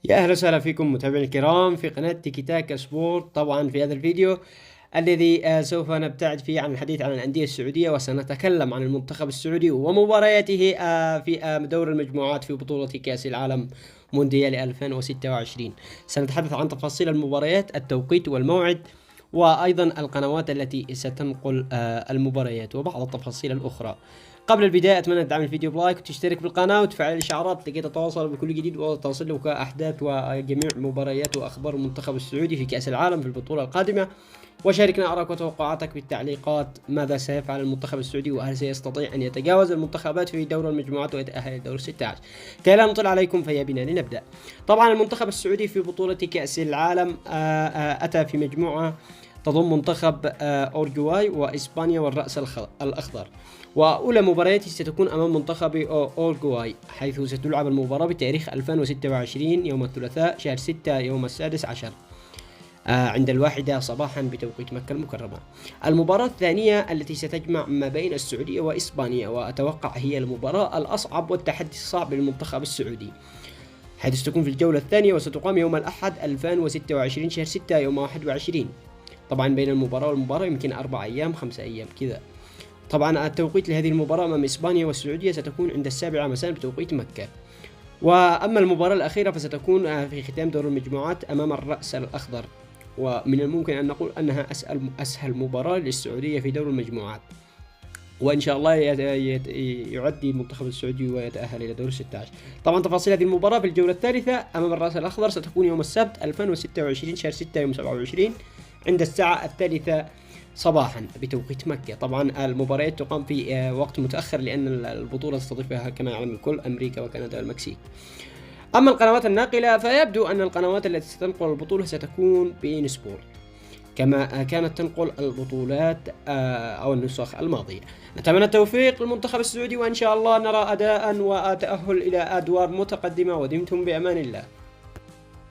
يا أهلا وسهلا فيكم متابعينا الكرام في قناة تيكي تاكا سبورت. طبعا في هذا الفيديو الذي سوف نبتعد فيه عن الحديث عن الأندية السعودية، وسنتكلم عن المنتخب السعودي ومبارياته في دور المجموعات في بطولة كأس العالم مونديال 2026. سنتحدث عن تفاصيل المباريات، التوقيت والموعد، وأيضا القنوات التي ستنقل المباريات وبعض التفاصيل الأخرى. قبل البداية أتمنى تدعم الفيديو بلايك وتشترك بالقناة وتفعل الإشعارات لكي تتواصل بكل جديد وتصلك أحداث وجميع مباريات وأخبار المنتخب السعودي في كأس العالم في البطولة القادمة. وشاركنا آراءك وتوقعاتك بالتعليقات. ماذا سيفعل المنتخب السعودي، وهل سيستطيع أن يتجاوز المنتخبات في دور المجموعات ويتأهل لدور 16؟ كي لا نطل عليكم فيا بنا لنبدأ. طبعا المنتخب السعودي في بطولة كأس العالم أتى في مجموعة تضم منتخب أورجواي وإسبانيا والرأس الأخضر، وأولى مبارياته ستكون أمام منتخب أورجواي، حيث ستلعب المباراة بتاريخ 2026 يوم الثلاثاء شهر 6 يوم السادس عشر عند 1 صباحا بتوقيت مكة المكرمة. المباراة الثانية التي ستجمع ما بين السعودية وإسبانيا، وأتوقع هي المباراة الأصعب والتحدي الصعب للمنتخب السعودي، حيث ستكون في الجولة الثانية وستقام يوم الأحد 2026 شهر 6 يوم 21. طبعا بين المباراة والمباراة يمكن 4 أيام 5 أيام كذا. طبعا التوقيت لهذه المباراة أمام إسبانيا والسعودية ستكون عند 7 مساء بتوقيت مكة. وأما المباراة الأخيرة فستكون في ختام دور المجموعات أمام الرأس الأخضر، ومن الممكن أن نقول أنها أسهل مباراة للسعودية في دور المجموعات، وإن شاء الله يعدي المنتخب السعودي ويتأهل إلى دور 16. طبعا تفاصيل هذه المباراة في الجولة الثالثة أمام الرأس الأخضر ستكون يوم السبت 2026 شهر 6 يوم 27 عند الساعة 3 صباحا بتوقيت مكة. طبعا المباريات تقام في وقت متأخر لأن البطولة تستضيفها كما يعلم الكل أمريكا وكندا والمكسيك. أما القنوات الناقلة فيبدو أن القنوات التي ستنقل البطولة ستكون بين سبورت، كما كانت تنقل البطولات أو النسخ الماضية. نتمنى التوفيق للمنتخب السعودي، وإن شاء الله نرى أداء وتأهل إلى أدوار متقدمة، ودمتم بأمان الله.